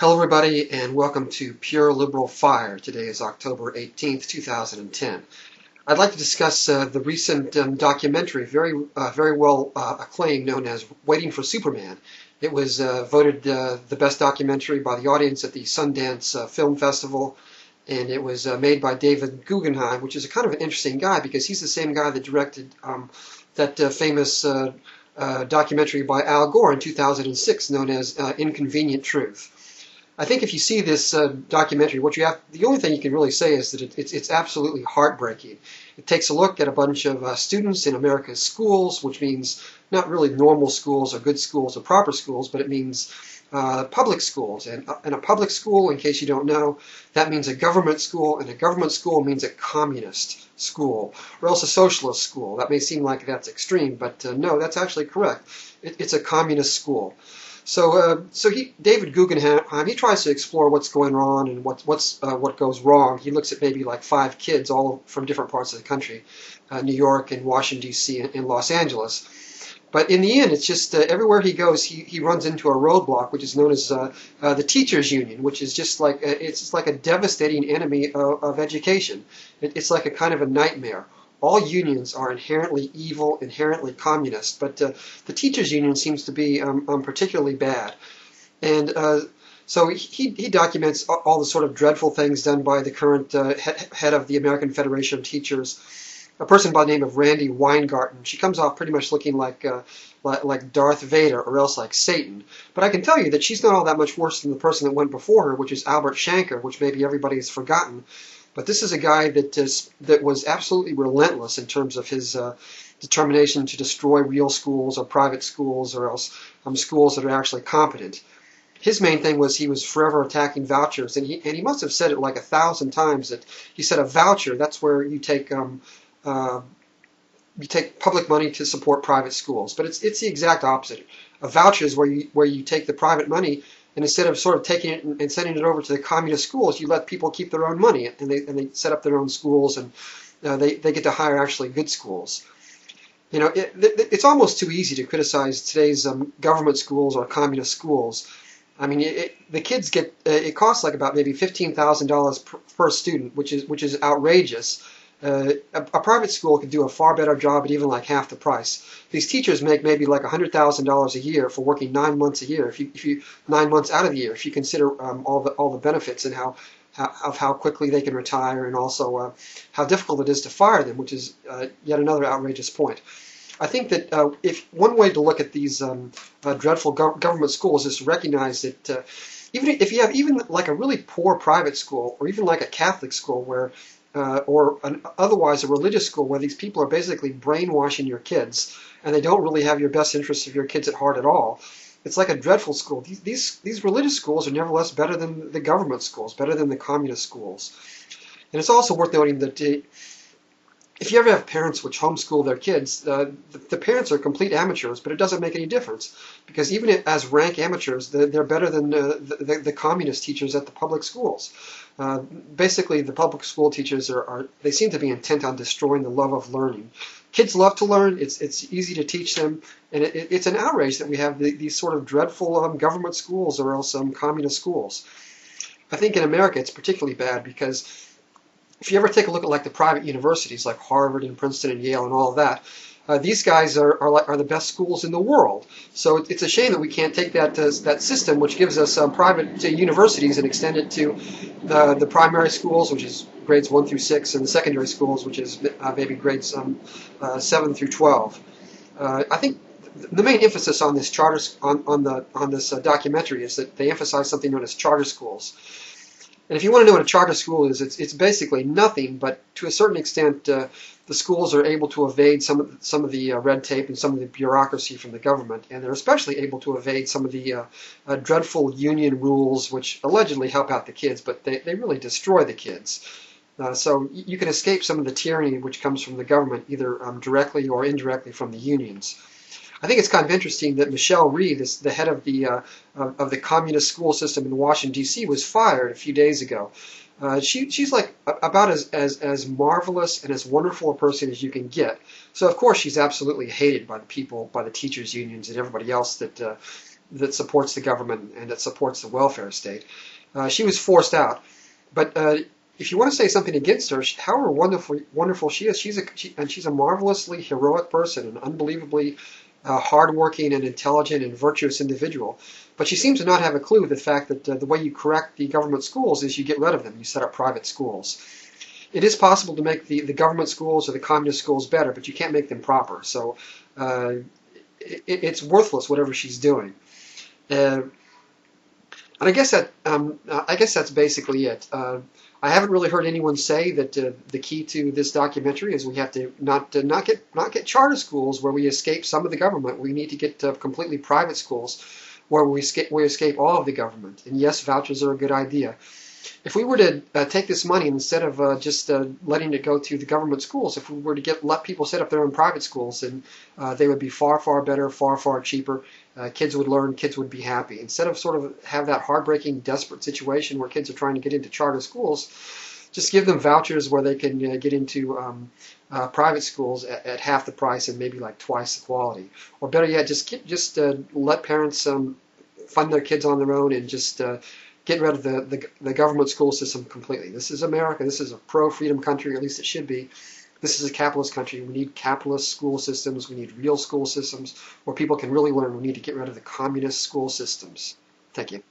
Hello everybody and welcome to Pure Liberal Fire. Today is October 18th, 2010. I'd like to discuss the recent documentary, very well acclaimed, known as Waiting for Superman. It was voted the best documentary by the audience at the Sundance Film Festival, and it was made by Davis Guggenheim, which is a kind of an interesting guy because he's the same guy that directed that famous documentary by Al Gore in 2006 known as Inconvenient Truth. I think if you see this documentary, the only thing you can really say is that it's absolutely heartbreaking. It takes a look at a bunch of students in America's schools, which means not really normal schools or good schools or proper schools, but it means public schools. And a public school, in case you don't know, that means a government school, and a government school means a communist school, or else a socialist school. That may seem like that's extreme, but no, that's actually correct. It's a communist school. So David Guggenheim, he tries to explore what's going on and what goes wrong. He looks at maybe like 5 kids, all from different parts of the country, New York and Washington D.C. and Los Angeles. But in the end, it's just everywhere he goes, he runs into a roadblock, which is known as the teachers' union, which is just like it's just like a devastating enemy of education. It's like a kind of a nightmare. All unions are inherently evil, inherently communist, but the teachers' union seems to be particularly bad. And so he documents all the sort of dreadful things done by the current head of the American Federation of Teachers, a person by the name of Randi Weingarten. She comes off pretty much looking like Darth Vader or else like Satan. But I can tell you that she's not all that much worse than the person that went before her, which is Albert Shanker, which maybe everybody has forgotten. But this is a guy that was absolutely relentless in terms of his determination to destroy real schools or private schools or else schools that are actually competent. His main thing was he was forever attacking vouchers, and he must have said it like 1,000 times that he said a voucher, that's where you take public money to support private schools. But it's the exact opposite. A voucher is where you take the private money, and instead of sort of taking it and sending it over to the communist schools, you let people keep their own money, and they set up their own schools, and they get to hire actually good schools. You know, it's almost too easy to criticize today's government schools or communist schools. I mean, the kids get it costs like about maybe $15,000 per student, which is outrageous. A private school could do a far better job at even like half the price. These teachers make maybe like $100,000 a year for working 9 months a year. If you 9 months out of the year, if you consider all the benefits and how quickly they can retire, and also how difficult it is to fire them, which is yet another outrageous point. I think that if one way to look at these dreadful government schools is to recognize that even if you have even like a really poor private school, or even like a Catholic school where otherwise a religious school where these people are basically brainwashing your kids and they don't really have your best interests of your kids at heart at all. It's like a dreadful school. These religious schools are nevertheless better than the government schools, better than the communist schools. And it's also worth noting that if you ever have parents which homeschool their kids, the parents are complete amateurs, but it doesn't make any difference because even as rank amateurs, they're better than the communist teachers at the public schools. Basically, the public school teachers they seem to be intent on destroying the love of learning. Kids love to learn. It's easy to teach them, and it's an outrage that we have these sort of dreadful government schools or else communist schools. I think in America it's particularly bad because if you ever take a look at like the private universities like Harvard and Princeton and Yale and all of that, these guys are the best schools in the world. So it's a shame that we can't take that system, which gives us private universities, and extend it to the primary schools, which is grades 1 through 6, and the secondary schools, which is maybe grades 7 through 12. I think the main emphasis on this on this documentary is that they emphasize something known as charter schools. And if you want to know what a charter school is, it's basically nothing, but to a certain extent, the schools are able to evade some of the red tape and some of the bureaucracy from the government, and they're especially able to evade some of the dreadful union rules, which allegedly help out the kids, but they really destroy the kids. So you can escape some of the tyranny which comes from the government, either directly or indirectly from the unions. I think it's kind of interesting that Michelle Rhee, the head of the communist school system in Washington D.C., was fired a few days ago. She's like about as marvelous and as wonderful a person as you can get. So of course she's absolutely hated by the people, by the teachers' unions and everybody else that that supports the government and that supports the welfare state. She was forced out. But if you want to say something against her, however wonderful she is, she's a marvelously heroic person, an unbelievably hardworking and intelligent and virtuous individual. But she seems to not have a clue the fact that the way you correct the government schools is you get rid of them. You set up private schools. It is possible to make the government schools or the communist schools better, but you can't make them proper. So it's worthless, whatever she's doing. And I guess that's basically it. I haven't really heard anyone say that the key to this documentary is we have to not get charter schools where we escape some of the government. We need to get completely private schools where we escape all of the government. And yes, vouchers are a good idea. If we were to take this money, instead of just letting it go to the government schools, if we were to let people set up their own private schools, then they would be far, far better, far, far cheaper. Kids would learn, kids would be happy. Instead of sort of have that heartbreaking, desperate situation where kids are trying to get into charter schools, just give them vouchers where they can get into private schools at half the price and maybe like twice the quality. Or better yet, just let parents fund their kids on their own and just get rid of the government school system completely. This is America. This is a pro-freedom country, or at least it should be. This is a capitalist country. We need capitalist school systems. We need real school systems where people can really learn. We need to get rid of the communist school systems. Thank you.